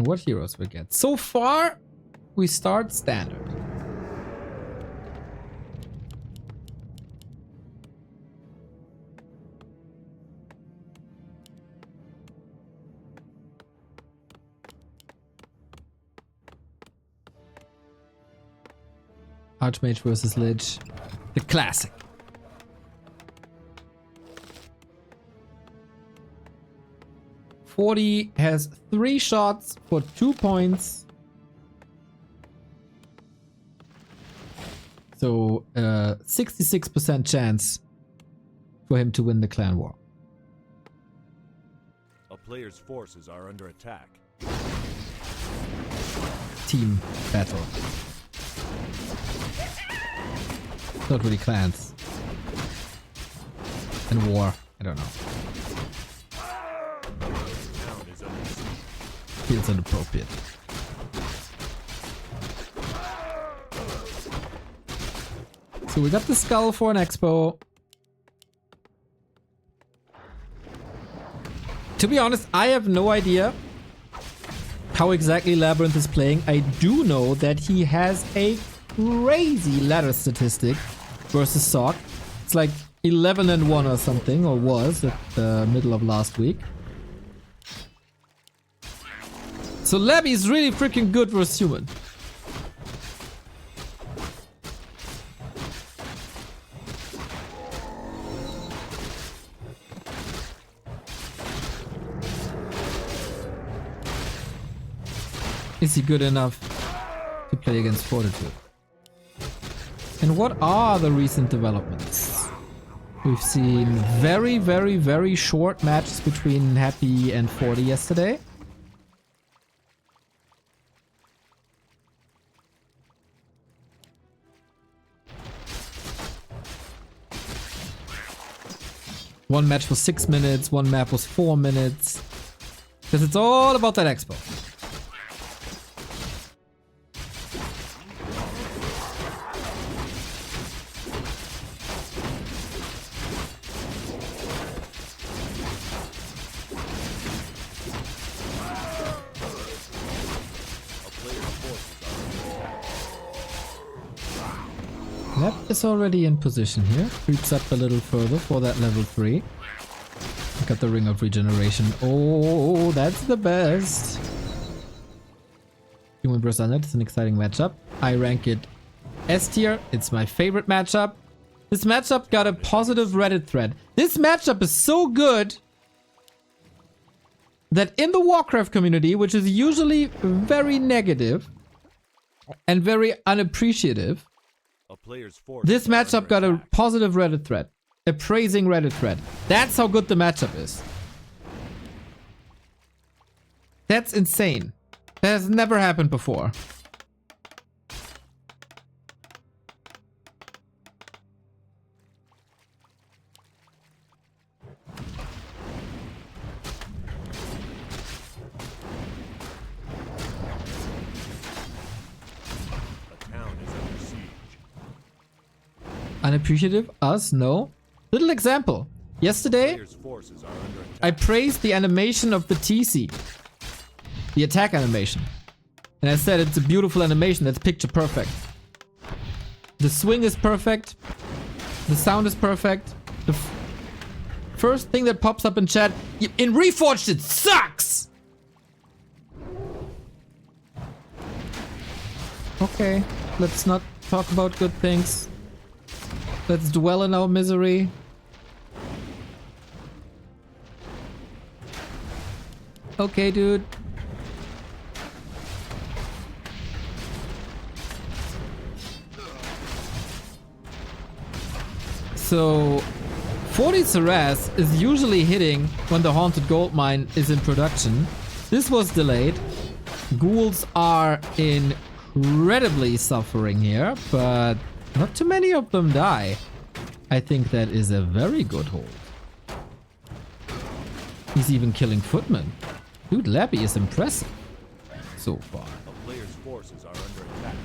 and what heroes we get. So far, we start standard. Archmage versus Lich. The classic. Forty has 3 shots for 2 points. So 66% chance for him to win the clan war. A player's forces are under attack. Team battle. Not really clans. And war. I don't know. Feels inappropriate. So we got the skull for an expo. To be honest, I have no idea how exactly Labyrinth is playing. I do know that he has a crazy ladder statistic versus Sock. It's like 11-1 or something, or was at the middle of last week. So Labby is really freaking good versus human. Is he good enough to play against Fortitude? And what are the recent developments? We've seen very, very, very short matches between Happy and 40 yesterday. One match was 6 minutes, one map was 4 minutes. Because it's all about that expo. Lab is already in position here. Creeps up a little further for that level 3. Got the Ring of Regeneration. Oh, that's the best. Human vs. Undead is an exciting matchup. I rank it S tier. It's my favorite matchup. This matchup got a positive Reddit thread. This matchup is so good that in the Warcraft community, which is usually very negative and very unappreciative, this matchup got a positive Reddit thread. A praising Reddit thread. That's how good the matchup is. That's insane. That has never happened before. Unappreciative? Us? No. Little example. Yesterday, I praised the animation of the TC. The attack animation. And I said it's a beautiful animation that's picture perfect. The swing is perfect. The sound is perfect. The first thing that pops up in chat, in Reforged it sucks! Okay, let's not talk about good things. Let's dwell in our misery. Okay, dude. So, 40 Saras is usually hitting when the Haunted Gold Mine is in production. This was delayed. Ghouls are incredibly suffering here, but not too many of them die. I think that is a very good hold. He's even killing footmen. Dude, Labby is impressive so far. A player's forces are under attack.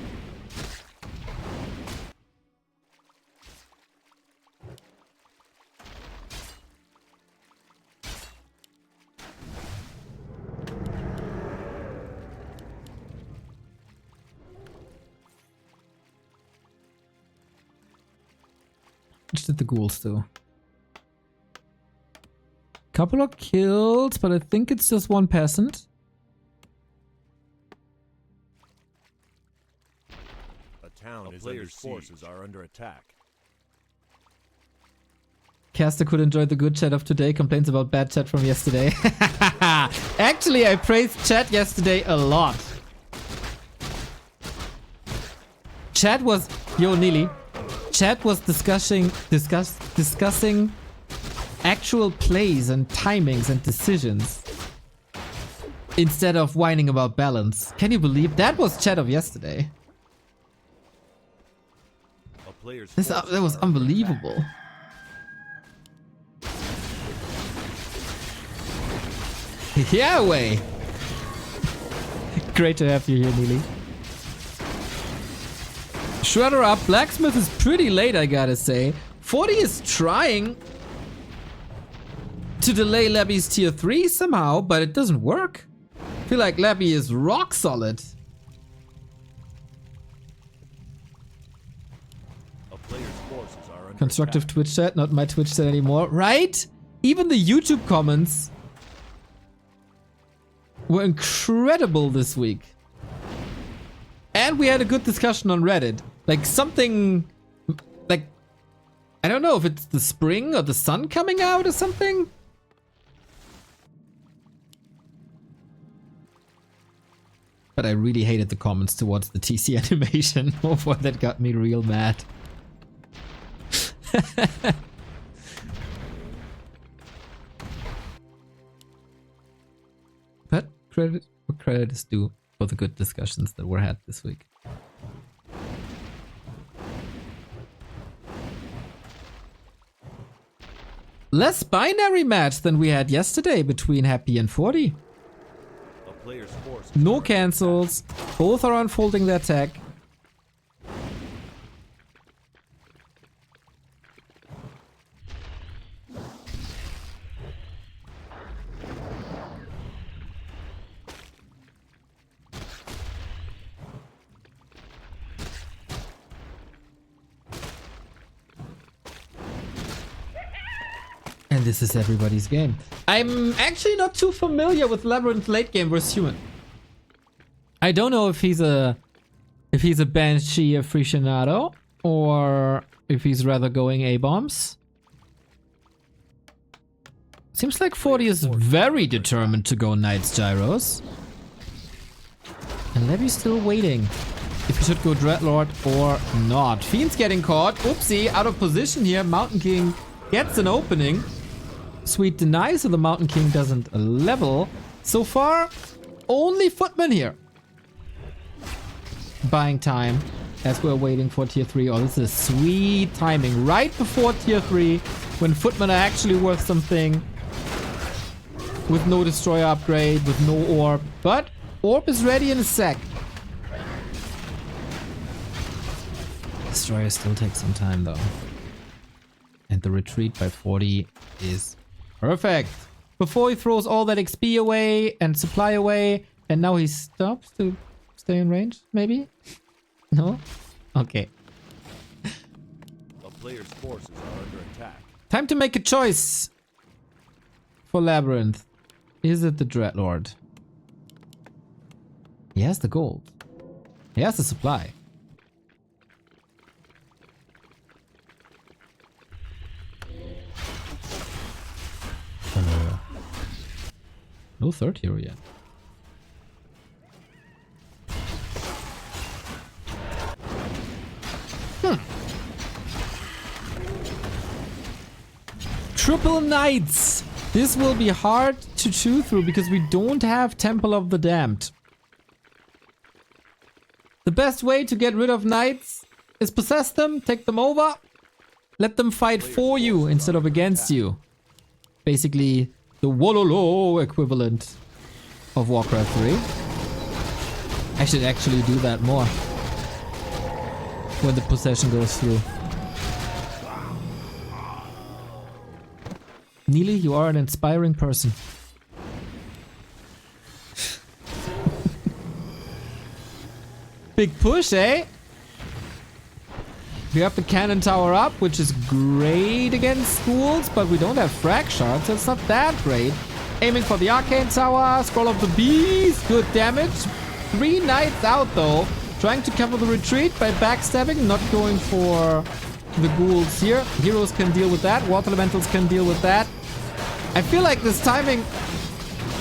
Which did the ghouls do? Couple of kills, but I think it's just one peasant. A town is player's forces are under attack. Caster could enjoy the good chat of today, complains about bad chat from yesterday. Actually, I praised chat yesterday a lot. Chat was... Yo, Neely. Chat was discussing actual plays and timings and decisions instead of whining about balance. Can you believe that was chat of yesterday? That was unbelievable. Yeah, way. Great to have you here, Neely. Shredder up. Blacksmith is pretty late, I gotta say. 40 is trying to delay Labby's tier 3 somehow, but it doesn't work. I feel like Labby is rock solid. Constructive Twitch chat, not my Twitch chat anymore. Right? Even the YouTube comments were incredible this week. And we had a good discussion on Reddit. Like something... Like... I don't know if it's the spring or the sun coming out or something. But I really hated the comments towards the TC animation. Oh, that got me real mad. But credit is due for the good discussions that were had this week. Less binary match than we had yesterday between Happy and 40. No cancels. Both are unfolding their tech. And this is everybody's game. I'm actually not too familiar with Labyrinth late game versus human. I don't know if he's a Banshee aficionado or if he's rather going A-bombs. Seems like 40 is very determined to go Knights Gyros. And Levy's still waiting if he should go Dreadlord or not. Fiend's getting caught. Oopsie, out of position here. Mountain King gets an opening. Sweet deny, so the Mountain King doesn't level. So far, only Footman here. Buying time as we're waiting for tier 3. Oh, this is sweet timing. Right before tier 3, when Footmen are actually worth something. With no Destroyer upgrade, with no Orb. But Orb is ready in a sec. Destroyer still takes some time though. And the retreat by 40 is perfect. Before he throws all that XP away and supply away, and now he stops to stay in range, maybe? No? Okay. The player's forces are under attack. Time to make a choice for Labyrinth. Is it the Dreadlord? He has the gold. He has the supply. No third hero yet. Triple Knights! This will be hard to chew through because we don't have Temple of the Damned. The best way to get rid of Knights is possess them, take them over, let them fight for you instead of against you. Basically, the Wololo equivalent of Warcraft 3. I should actually do that more when the possession goes through. Neely, you are an inspiring person. Big push, eh? We have the cannon tower up, which is great against schools, but we don't have frag shards, so it's not that great. Aiming for the arcane tower, scroll of the beast, good damage. 3 knights out though, trying to cover the retreat by backstabbing, not going for the ghouls here. Heroes can deal with that, water elementals can deal with that. I feel like this timing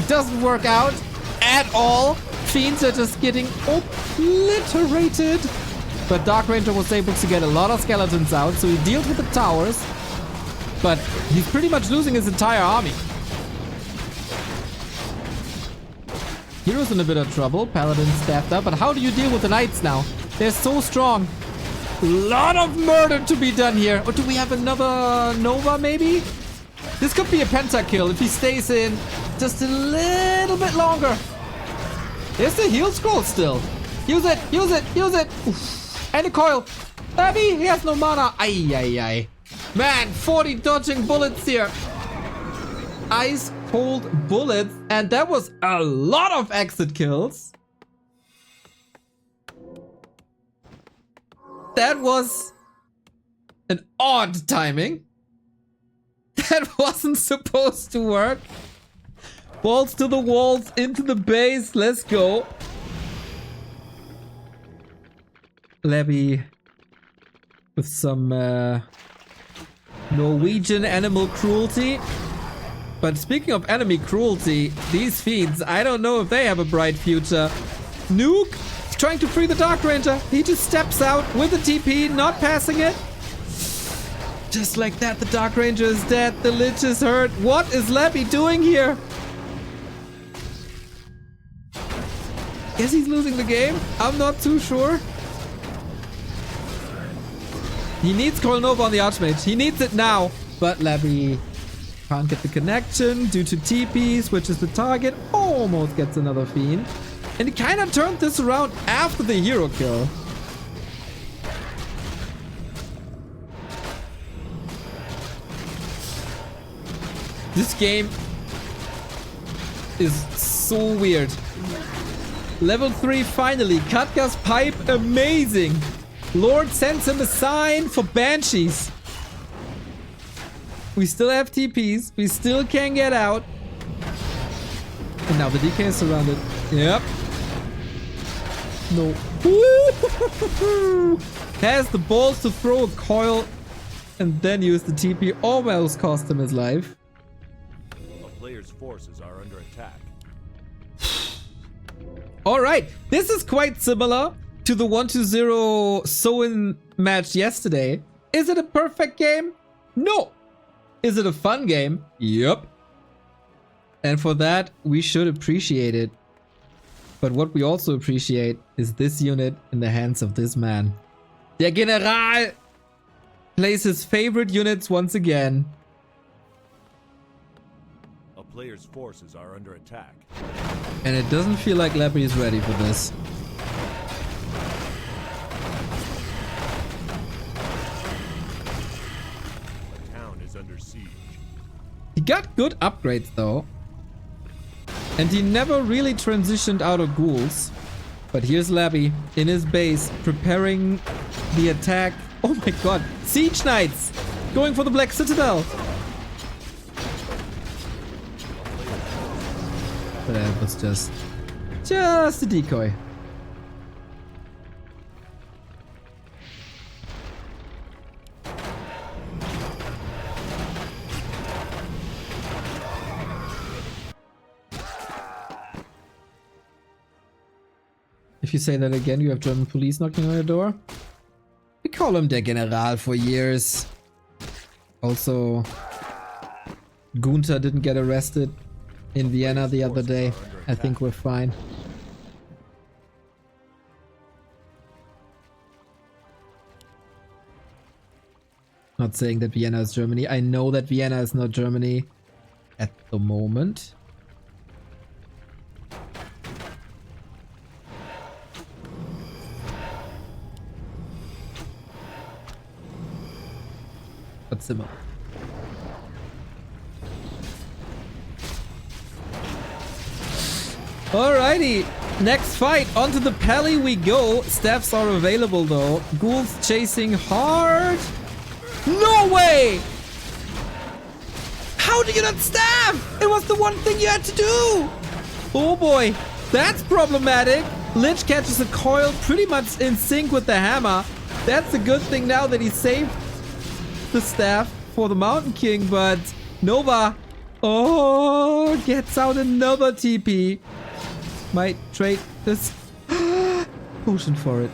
doesn't work out at all. Fiends are just getting obliterated. But Dark Ranger was able to get a lot of skeletons out, so he deals with the towers. But he's pretty much losing his entire army. Hero's in a bit of trouble. Paladin staffed up. But how do you deal with the knights now? They're so strong. A lot of murder to be done here. Or do we have another Nova maybe? This could be a pentakill if he stays in just a little bit longer. There's the heal scroll still. Use it, use it, use it. Oof. And a coil. Abby, he has no mana. Ay, ay, ay. Man, 40 dodging bullets here. Ice cold bullets. And that was a lot of exit kills. That was an odd timing. That wasn't supposed to work. Balls to the walls, into the base. Let's go. Labby with some Norwegian animal cruelty. But speaking of enemy cruelty, these fiends, I don't know if they have a bright future. Nuke trying to free the Dark Ranger. He just steps out with the TP, not passing it. Just like that, the Dark Ranger is dead. The Lich is hurt. What is Labby doing here? Guess he's losing the game. I'm not too sure. He needs Coil Nova on the Archmage. He needs it now. But Labby can't get the connection due to TP, switches the target, almost gets another Fiend. And he kind of turned this around after the hero kill. This game is so weird. Level 3 finally. Katka's pipe, amazing. Lord sends him a sign for Banshees. We still have TPs. We still can't get out. And now the DK is surrounded. Yep. No. Has the balls to throw a coil and then use the TP. Almost cost him his life. A player's forces are under attack. Alright. This is quite similar to the 1-0 Soin match yesterday. Is it a perfect game? No. Is it a fun game? Yep. And for that, we should appreciate it. But what we also appreciate is this unit in the hands of this man. Der General plays his favorite units once again. A player's forces are under attack. And it doesn't feel like Labby is ready for this. Under siege. He got good upgrades though. And he never really transitioned out of ghouls. But here's Labby in his base preparing the attack. Oh my god. Siege Knights going for the Black Citadel. But that was just a decoy. If you say that again, you have German police knocking on your door. We call him der General for years. Also, Gunther didn't get arrested in Vienna the other day. I think we're fine. Not saying that Vienna is Germany. I know that Vienna is not Germany at the moment. But similar. Alrighty. Next fight. Onto the Pally we go. Staffs are available though. Ghouls chasing hard. No way! How do you not staff? It was the one thing you had to do. Oh boy. That's problematic. Lich catches a coil pretty much in sync with the hammer. That's a good thing now that he saved the staff for the Mountain King, but Nova, oh, gets out another TP. Might trade this potion for it.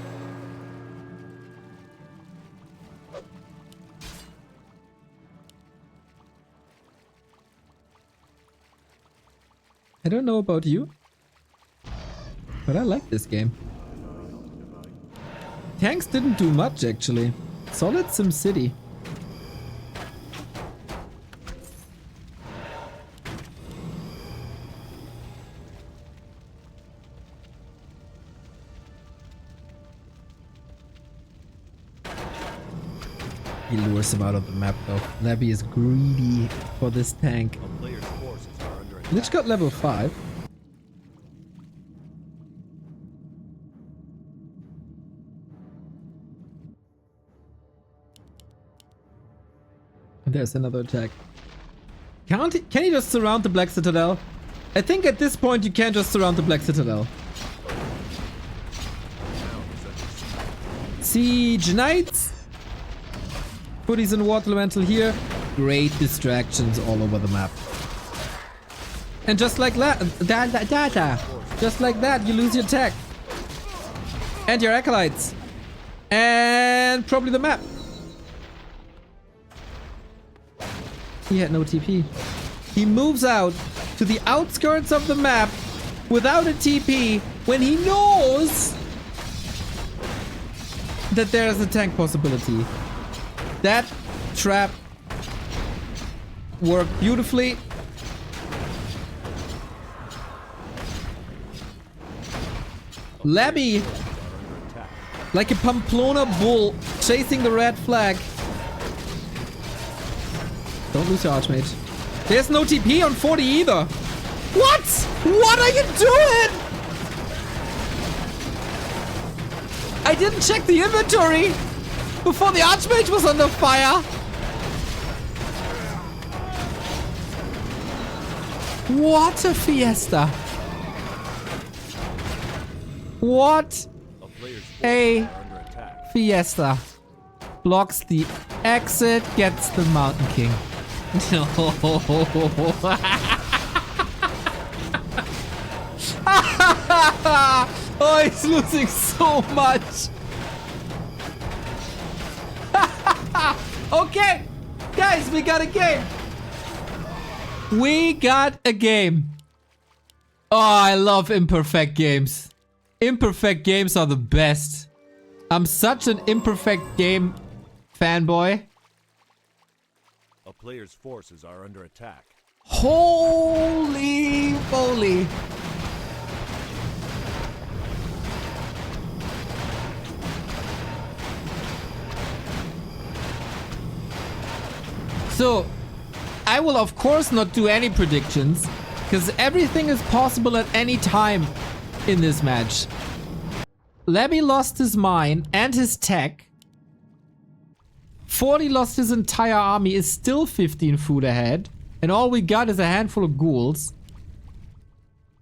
I don't know about you, but I like this game. Tanks didn't do much actually. Solid SimCity. He lures him out of the map though. Labby is greedy for this tank. Lich got level 5. And there's another attack. Can he just surround the Black Citadel? I think at this point you can't just surround the Black Citadel. Siege Knights. Footies and Water Elemental here. Great distractions all over the map. And just like that, just like that, you lose your tech. And your acolytes. And probably the map. He had no TP. He moves out to the outskirts of the map without a TP when he knows that there is a tank possibility. That trap worked beautifully. Labby, like a Pamplona bull, chasing the red flag. Don't lose your Archmage. There's no TP on 40 either. What? What are you doing? I didn't check the inventory before the Archmage was under fire. What a fiesta. What a fiesta. Blocks the exit, gets the Mountain King. No. Oh, he's losing so much. Okay, guys, we got a game. We got a game. Oh, I love imperfect games. Imperfect games are the best. I'm such an imperfect game fanboy. A player's forces are under attack. Holy moly. So, I will of course not do any predictions, because everything is possible at any time in this match. Labby lost his mine and his tech. 40 lost his entire army, is still 15 food ahead. And all we got is a handful of ghouls.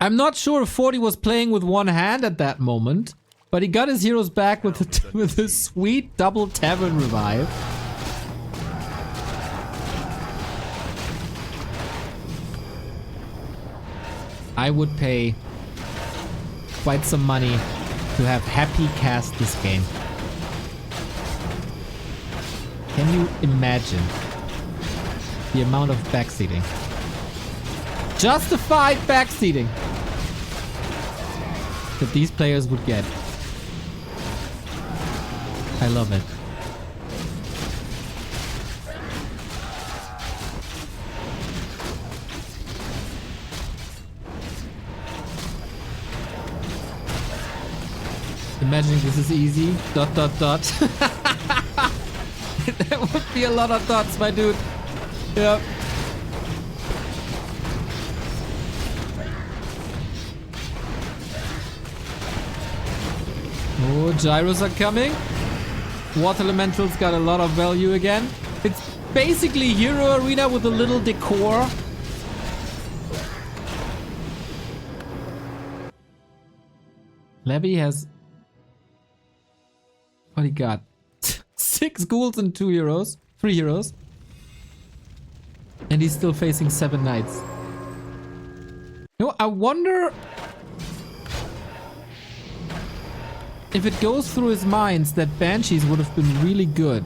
I'm not sure if 40 was playing with one hand at that moment, but he got his heroes back with a sweet double tavern revive. I would pay quite some money to have Happy cast this game. Can you imagine the amount of backseating? Justified backseating that these players would get. I love it. Imagining this is easy. ... There would be a lot of dots, my dude. Yep. Oh, gyros are coming. Water elementals got a lot of value again. It's basically Hero Arena with a little decor. Levy has... What he got? 6 ghouls and 2 heroes. 3 heroes. And he's still facing 7 knights. You know, I wonder... if it goes through his mind that Banshees would have been really good.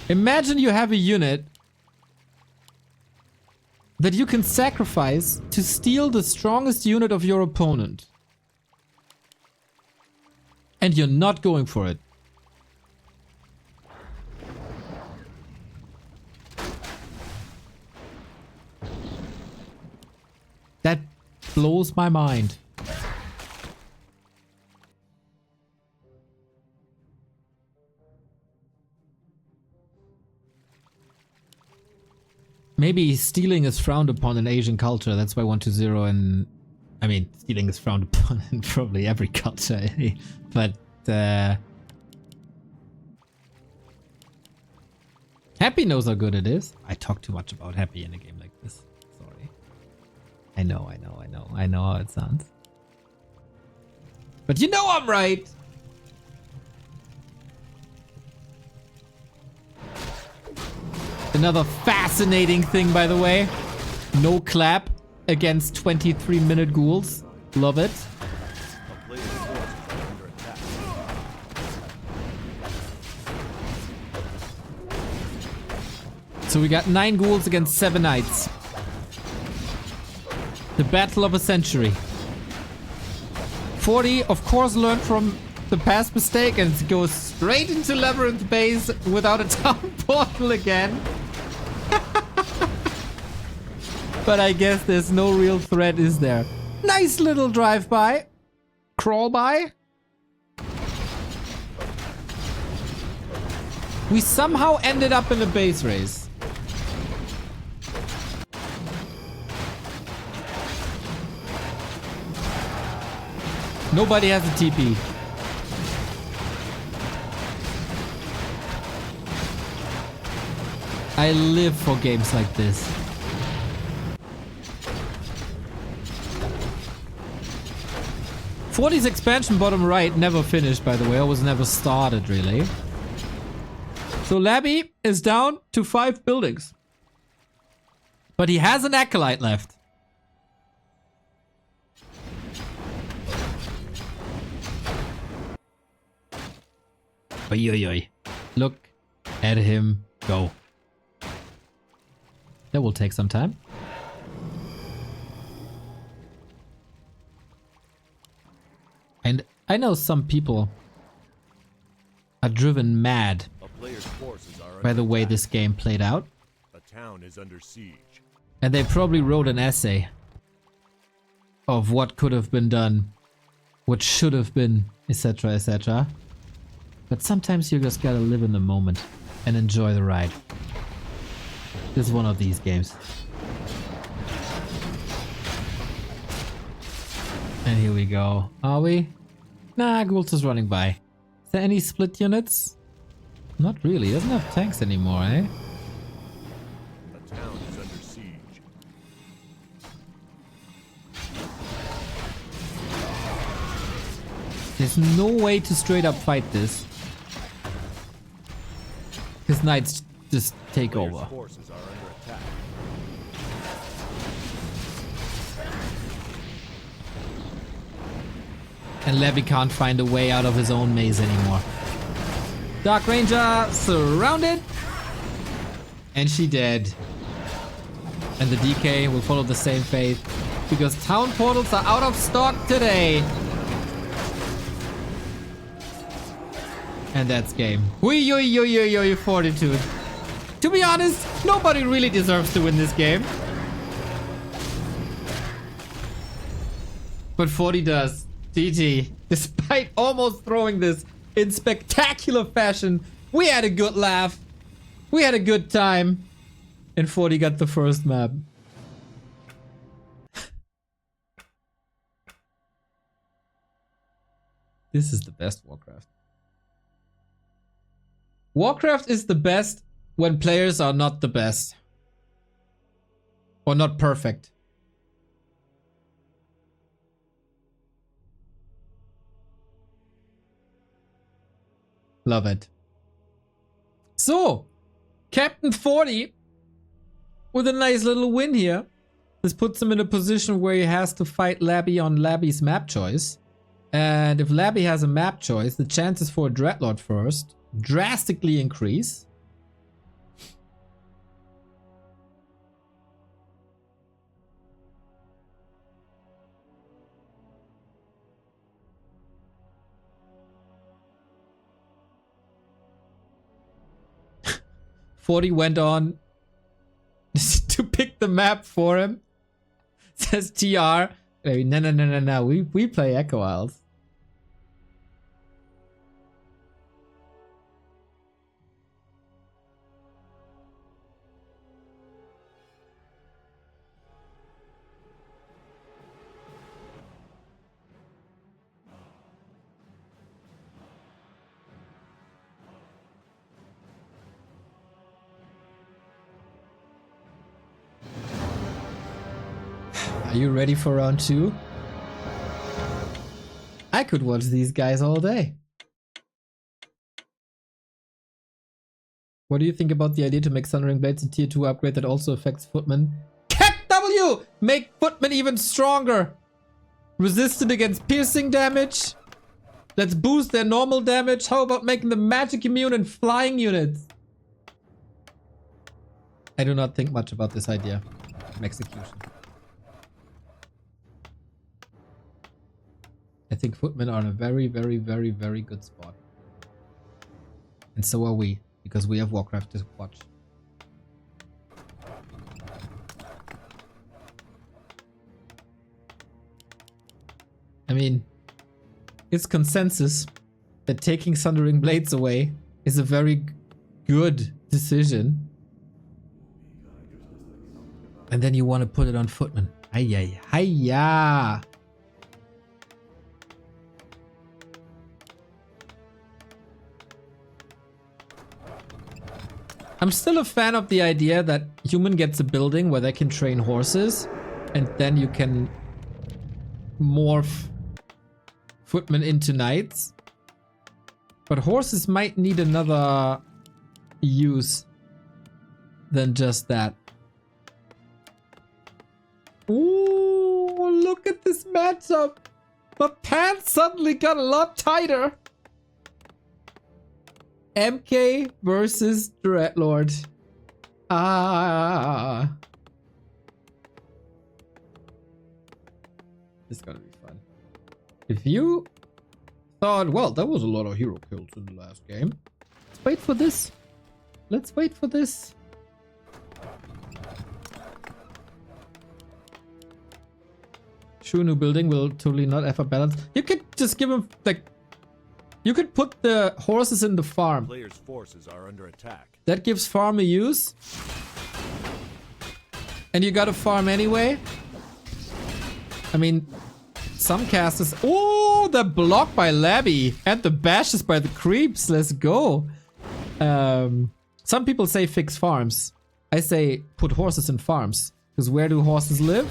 Imagine you have a unit that you can sacrifice to steal the strongest unit of your opponent. And you're not going for it. That blows my mind. Maybe stealing is frowned upon in Asian culture. That's why 1-2-0 and... I mean, stealing is frowned upon in probably every culture. But, Happy knows how good it is. I talk too much about Happy in a game like this. Sorry. I know how it sounds. But you know I'm right! Another fascinating thing, by the way. No clap against 23-minute ghouls. Love it. So we got 9 ghouls against 7 knights. The battle of a century. 40, of course, learned from the past mistake and goes straight into Labyrinth base without a town portal again. But I guess there's no real threat, is there? Nice little drive-by. Crawl-by. We somehow ended up in a base race. Nobody has a TP. I live for games like this. Forty's expansion bottom right never finished, by the way. It was never started, really. So Labby is down to 5 buildings. But he has an Acolyte left. Oi, oi, oi. Look at him go. That will take some time. And I know some people are driven mad by the way this game played out. The town is under siege. And they probably wrote an essay of what could have been done, what should have been, etc., etc. But sometimes you just gotta live in the moment and enjoy the ride. This is one of these games. And here we go. Are we? Nah, Ghouls is running by. Is there any split units? Not really. Doesn't have tanks anymore, eh? The town is under siege. There's no way to straight up fight this. His knights just take over. Forces are under attack. And Levy can't find a way out of his own maze anymore. Dark Ranger surrounded. And she dead. And the DK will follow the same fate. Because town portals are out of stock today. And that's game. Fortitude. To be honest, nobody really deserves to win this game. But 40 does. GG. Despite almost throwing this in spectacular fashion, we had a good laugh. We had a good time. And 40 got the first map. This is the best Warcraft. Warcraft is the best when players are not the best. Or not perfect. Love it. So, Captain 40 with a nice little win here. This puts him in a position where he has to fight Labby on Labby's map choice. And if Labby has a map choice, the chances for a Dreadlord first drastically increase. Forty went on to pick the map for him. Says TR. No. We play Echo Isles. Are you ready for round 2? I could watch these guys all day. What do you think about the idea to make Sundering Blades a tier 2 upgrade that also affects Footman? Cat W! Make Footman even stronger! Resistant against piercing damage? Let's boost their normal damage. How about making them magic immune and flying units? I do not think much about this idea. Execution. I think Footmen are in a very good spot. And so are we, because we have Warcraft to watch. I mean, it's consensus that taking Sundering Blades away is a very good decision. And then you want to put it on Footman. Hi-ya. I'm still a fan of the idea that human gets a building where they can train horses, and then you can morph footmen into knights. But horses might need another use than just that. Ooh, look at this matchup. My pants suddenly got a lot tighter. MK versus Dreadlord. Ah. This is gonna be fun. If you thought, well, that was a lot of hero kills in the last game. Let's wait for this. Let's wait for this. Sure, new building will totally not have a balance. You could just give him like... You could put the horses in the farm. Players' forces are under attack. That gives farm a use. And you gotta farm anyway. I mean, some casters... Oh, the block by Labby. And the bashes by the creeps. Let's go. Some people say fix farms. I say put horses in farms. Because where do horses live?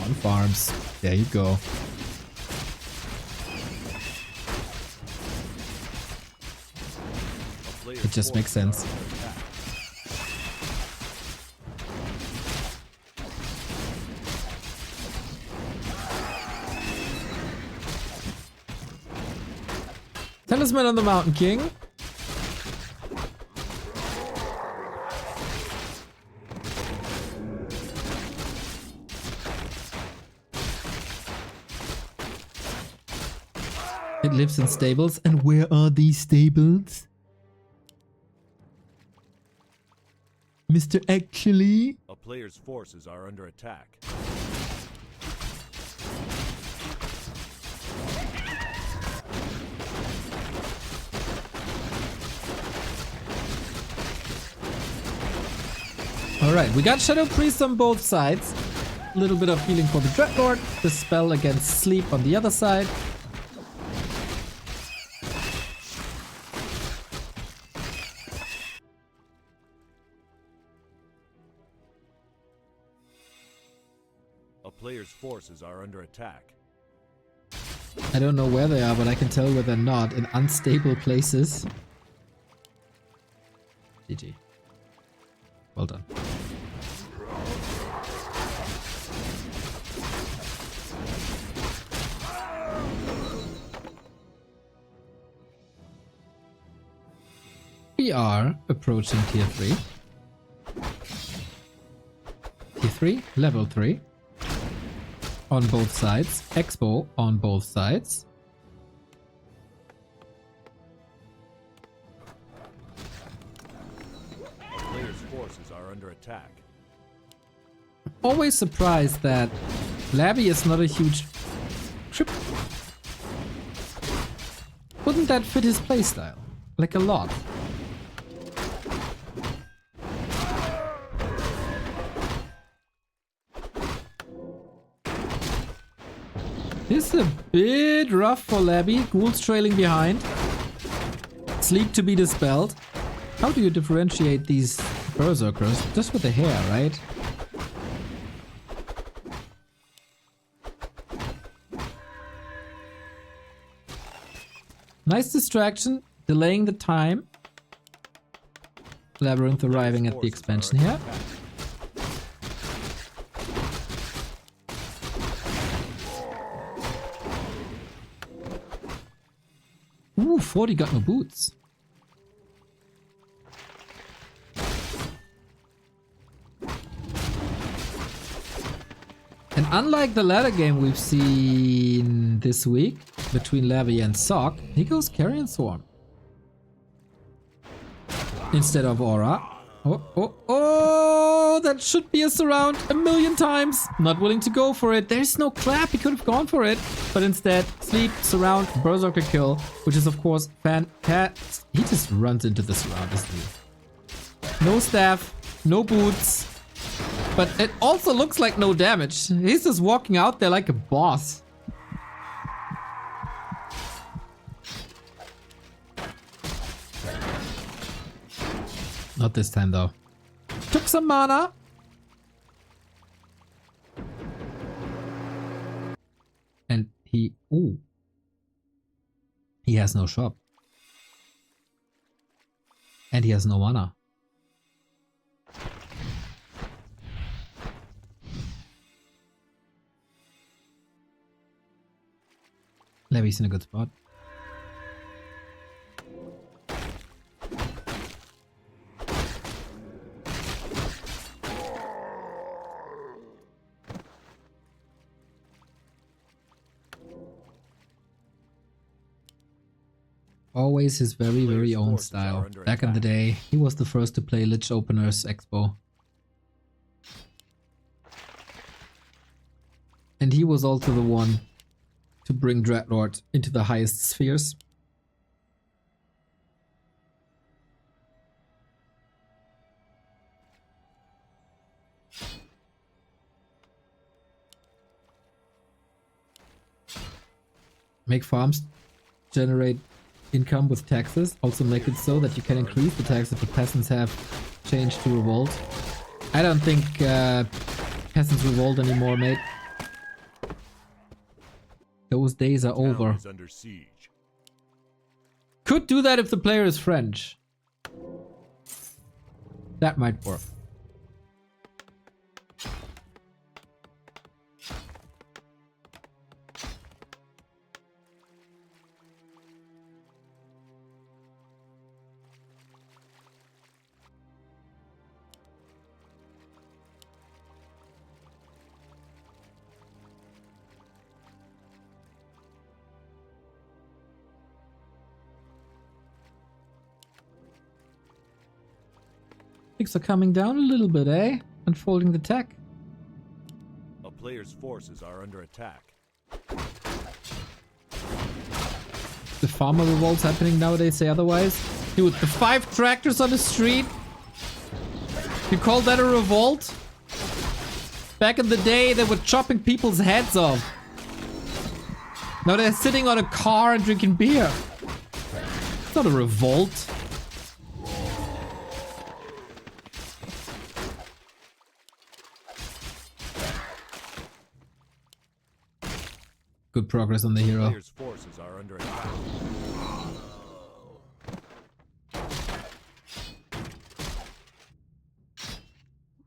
On farms. There you go. It just makes sense. Talisman on the Mountain King. It lives in stables. And where are these stables? Mr. Actually? A player's forces are under attack. Alright, we got Shadow Priest on both sides. A little bit of healing for the Dreadlord. The spell against sleep on the other side. player's forces are under attack. I don't know where they are, but I can tell where they're not. In unstable places. GG. Well done. We are approaching tier 3. Tier 3, level 3. On both sides. Expo on both sides. A player's forces are under attack. Always surprised that Labby is not a huge trip. Wouldn't that fit his playstyle? Like a lot. This is a bit rough for Labby. Ghouls trailing behind. Sleep to be dispelled. How do you differentiate these berserkers? Just with the hair, right? Nice distraction. Delaying the time. Labyrinth arriving at the expansion here. Ooh, 40 got no boots. And unlike the ladder game we've seen this week between Labby and Sock, he goes Carrion Swarm instead of Aura. Oh, that should be a surround a million times. Not willing to go for it. There's no clap. He could have gone for it. But instead, sleep, surround, berserker kill, which is of course fantastic. He just runs into the surround, doesn't he? No staff, no boots. But it also looks like no damage. He's just walking out there like a boss. Not this time though. Took some mana. And he... Ooh. He has no shop. And he has no mana. Levy's in a good spot. Always his very, very own style. Back in the day, he was the first to play Lich Openers Expo. And he was also the one to bring Dreadlord into the highest spheres. Make farms generate income with taxes. Also make it so that you can increase the tax if the peasants have changed to revolt. I don't think peasants revolt anymore, mate. Those days are over. Could do that if the player is French. That might work. Things are coming down a little bit, eh? Unfolding the tech. A player's forces are under attack. The farmer revolts happening nowadays, say otherwise. Dude, the 5 tractors on the street? You call that a revolt? Back in the day, they were chopping people's heads off. Now they're sitting on a car and drinking beer. It's not a revolt. Good progress on the hero. Players' forces are under attack.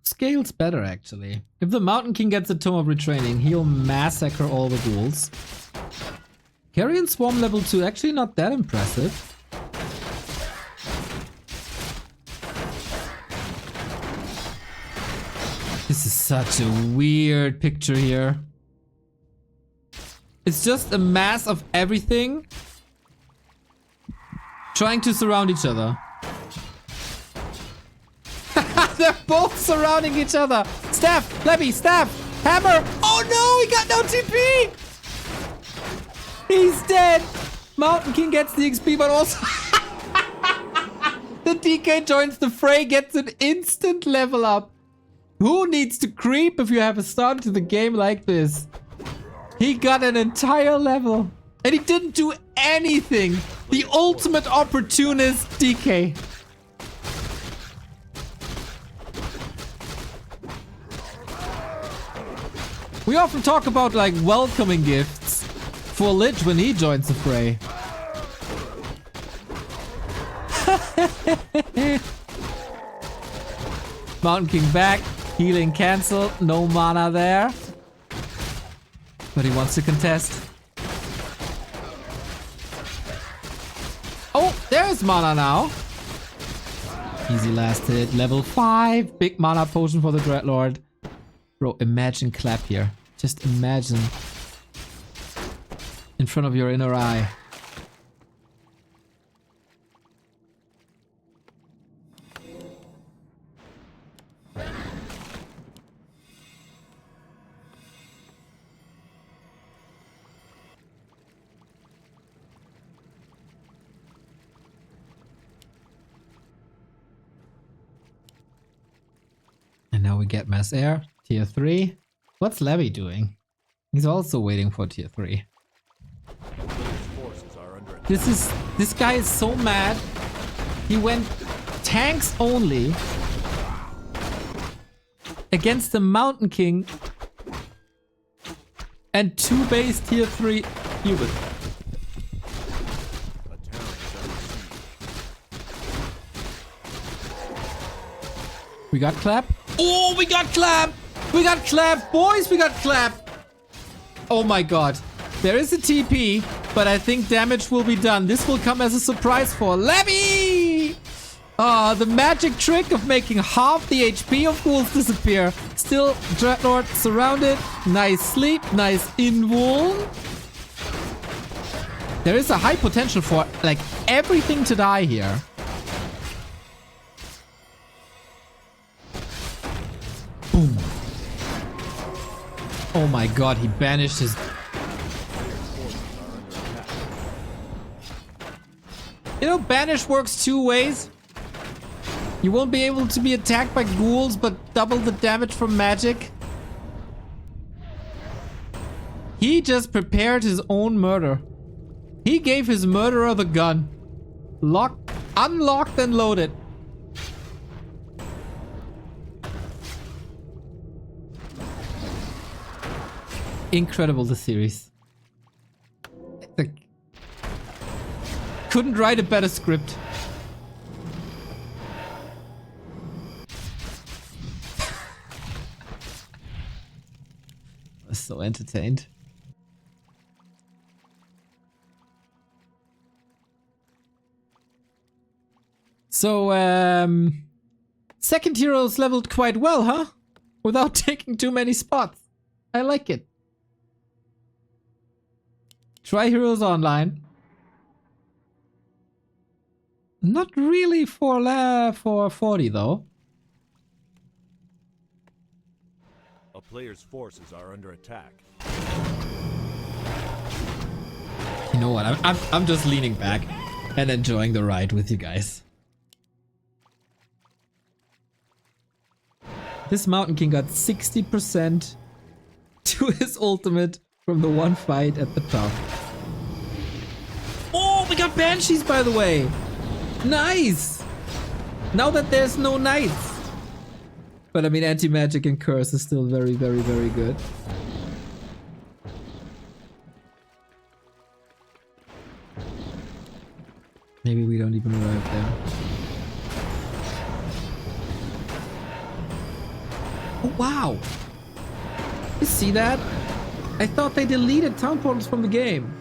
Scales better, actually. If the Mountain King gets a Tome of Retraining, he'll massacre all the ghouls. Carrion Swarm level 2, actually not that impressive. This is such a weird picture here. It's just a mass of everything trying to surround each other. They're both surrounding each other. Staff, Lebby, staff, hammer. Oh no, he got no TP. He's dead. Mountain King gets the XP, but also the DK joins the fray, gets an instant level up. Who needs to creep if you have a start to the game like this? He got an entire level. And he didn't do anything. The ultimate opportunist DK. We often talk about like welcoming gifts for Lich when he joins the fray. Mountain King back. Healing cancelled. No mana there. But he wants to contest. Oh, there's mana now. Easy last hit. Level 5. Big mana potion for the Dreadlord. Bro, imagine clap here. Just imagine. In front of your inner eye. And now we get Mass Air, tier 3. What's Labby doing? He's also waiting for tier 3. This guy is so mad. He went tanks only against the Mountain King and 2 base tier 3 human. We got clap. Oh, we got clap! We got clap, boys! We got clap! Oh my god. There is a TP, but I think damage will be done. This will come as a surprise for Labby! The magic trick of making half the HP of ghouls disappear. Still, Dreadlord surrounded. Nice sleep, nice invuln. There is a high potential for, like, everything to die here. Boom. Oh my god, he banished his... You know, banish works 2 ways. You won't be able to be attacked by ghouls, but double the damage from magic. He just prepared his own murder. He gave his murderer the gun. Locked, unlocked and loaded. Incredible, the series. Couldn't write a better script. I was so entertained. So, second hero's leveled quite well, huh? Without taking too many spots. I like it. Try Heroes Online. Not really for 40 though. A player's forces are under attack. You know what? I'm just leaning back and enjoying the ride with you guys. This Mountain King got 60% to his ultimate from the one fight at the top. Oh, we got Banshees, by the way. Nice. Now that there's no knights. But I mean, anti-magic and curse is still very, very, very good. Maybe we don't even arrive there. Oh, wow. You see that? I thought they deleted town portals from the game.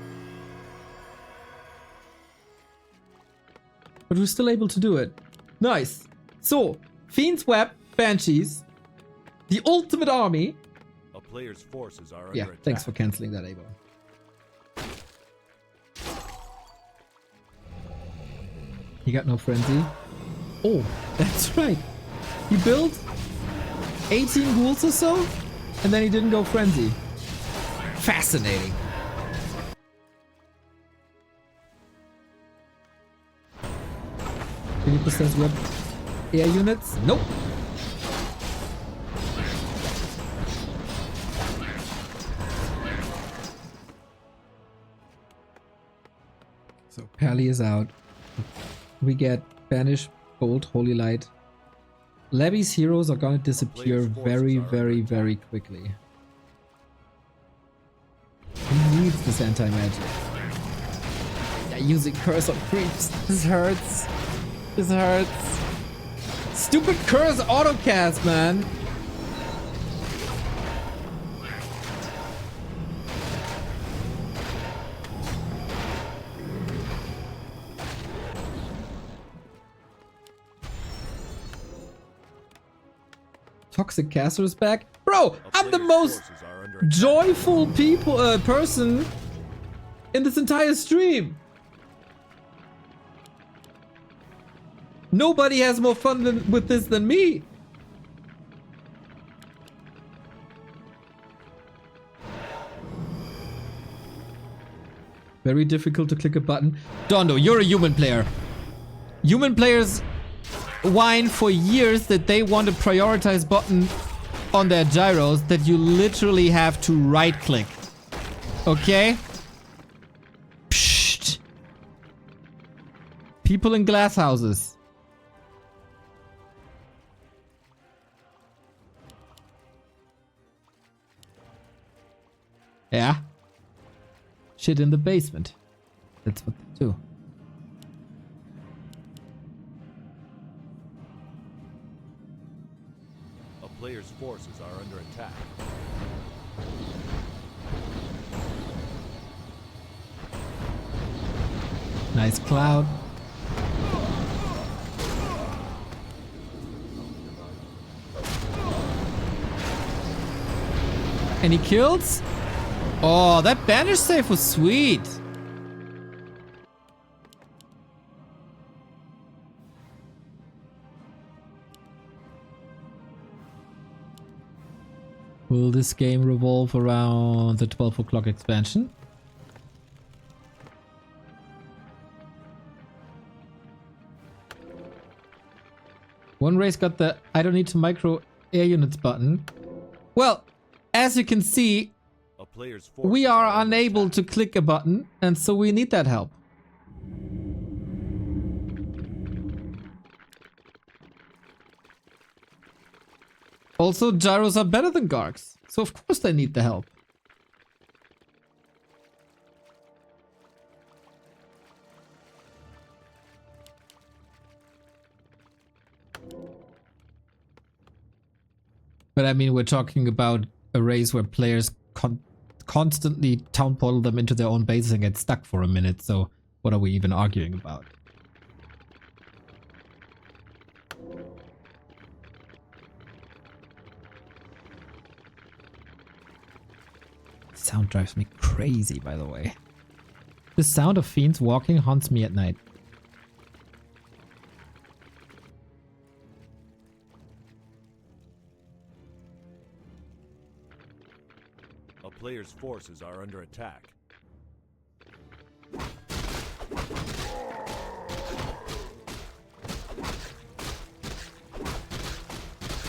But we're still able to do it. Nice. So, Fiend's Web, Banshees, the ultimate army. A player's forces are under Yeah, attack. thanks for canceling that, Abo. He got no frenzy. Oh, that's right. He built 18 ghouls or so, and then he didn't go frenzy. Fascinating. Can you possess web air units? Nope. So Pally is out. We get Banish, Bolt, Holy Light. Levy's heroes are gonna disappear very, very, very quickly. He needs this anti-magic. Yeah, using curse on creeps. This hurts. This hurts. Stupid curse autocast, man. Toxic Caster is back. Bro, I'm the most joyful person in this entire stream. Nobody has more fun with this than me. Very difficult to click a button. Dondo, you're a human player. Human players whine for years that they want a prioritize button on their gyros that you literally have to right click. Okay? Psst. People in glass houses. Yeah. Shit in the basement. That's what they do. A player's forces are under attack. Nice cloud. Any kills? Oh, that banish save was sweet. Will this game revolve around the 12 o'clock expansion? One race got the I don't need to micro air units button. Well, as you can see, we are unable to click a button, and so we need that help. Also, gyros are better than Gargs, so of course they need the help. But I mean, we're talking about a race where players constantly town portal them into their own bases and get stuck for a minute, so what are we even arguing about? Sound drives me crazy, by the way. The sound of fiends walking haunts me at night. A player's forces are under attack.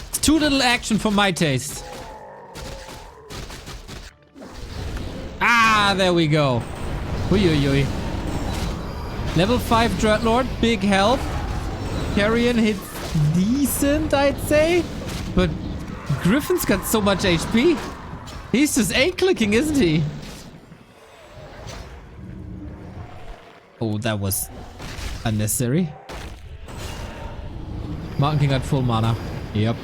It's too little action for my taste. Ah, there we go. Ui. Level 5 Dreadlord, big help. Carrion hits decent, I'd say. But Griffin's got so much HP. He's just A-clicking, isn't he? Oh, that was Unnecessary. Mountain King at full mana. Yep.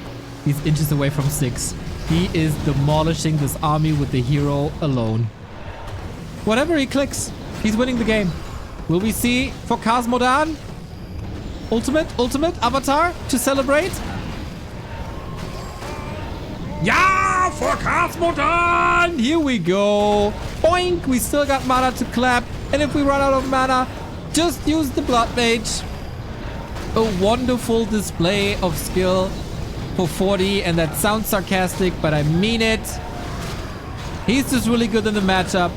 He's inches away from 6. He is demolishing this army with the hero alone. Whatever he clicks, he's winning the game. Will we see for Cosmodan? Ultimate avatar to celebrate? Yeah, for Cosmodan! Here we go. Boink! We still got mana to clap. And if we run out of mana, just use the Blood Mage. A wonderful display of skill for 40. And that sounds sarcastic, but I mean it. He's just really good in the matchup.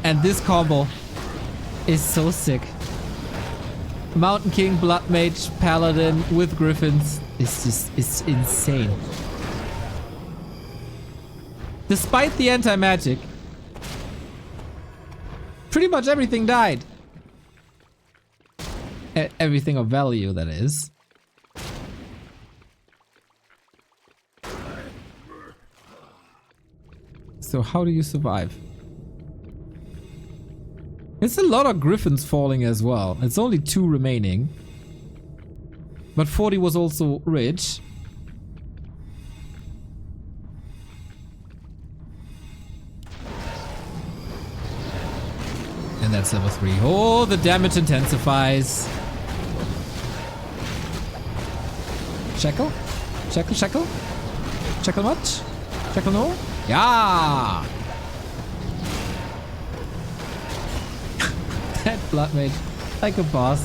And this combo is so sick. Mountain King, Blood Mage, Paladin with Griffins. It's insane. Despite the anti-magic, pretty much everything died. Everything of value, that is. So how do you survive? It's a lot of Griffins falling as well. It's only 2 remaining. But 40 was also rich. And that's level 3. Oh, the damage intensifies. Shackle? Shackle, shackle? Shackle much? Shackle no? Yeah! That Blood Mage, like a boss.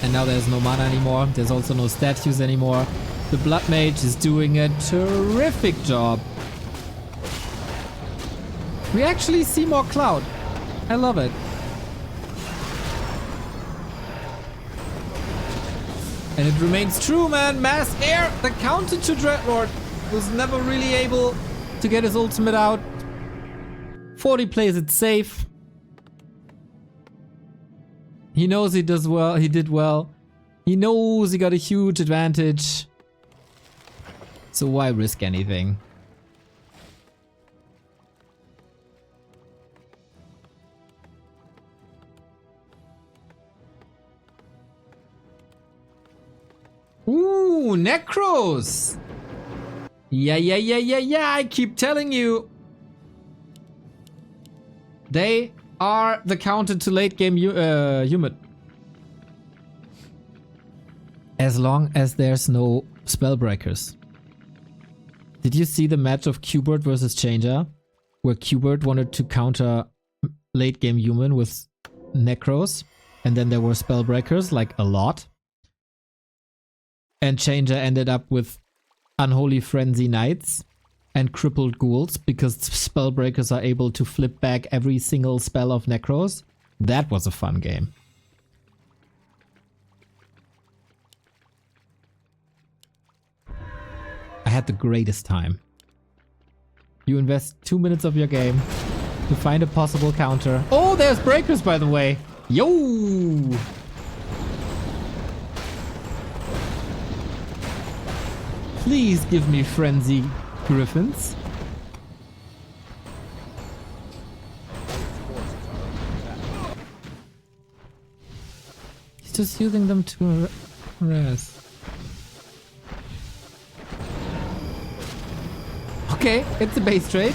And now there's no mana anymore. There's also no statues anymore. The Blood Mage is doing a terrific job. We actually see more cloud. I love it. And it remains true, man. Mass Air, the counter to Dreadlord, was never really able to get his ultimate out. 40 plays it safe. He knows he does well. He did well. He knows he got a huge advantage. So why risk anything? Ooh, Necros! Yeah, I keep telling you. They are the counter to late game human. As long as there's no spellbreakers. Did you see the match of Qbert versus Changer? Where Qbert wanted to counter late game human with Necros. And then there were spellbreakers, like a lot. And Changer ended up with Unholy Frenzy Knights and Crippled Ghouls because spellbreakers are able to flip back every single spell of Necros. That was a fun game. I had the greatest time. You invest 2 minutes of your game to find a possible counter. Oh, there's breakers, by the way. Yo! Please give me Frenzy Griffins. He's just using them to harass. Okay, it's a base trade.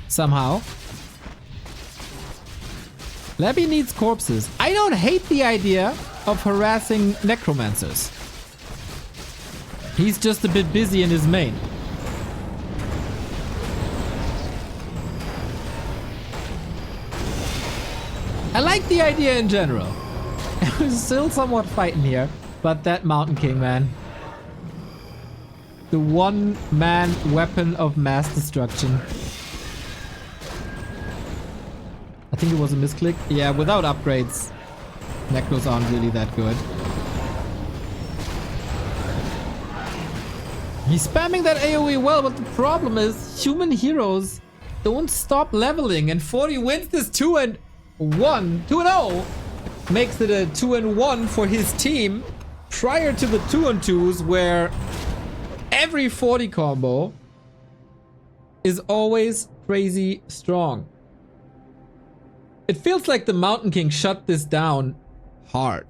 Somehow. Labby needs corpses. I don't hate the idea of harassing necromancers. He's just a bit busy in his main. I like the idea in general. I'm still somewhat fighting here, but that Mountain King, man. The one-man weapon of mass destruction. I think it was a misclick. Yeah, without upgrades, Necros aren't really that good. He's spamming that AoE well, but the problem is human heroes don't stop leveling, and 40 wins this 2-1, 2-0, makes it a 2-1 for his team. prior to the 2-on-2s where every 40 combo is always crazy strong. It feels like the Mountain King shut this down hard.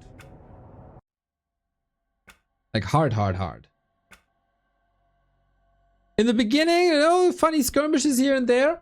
Like hard. In the beginning, you know, funny skirmishes here and there.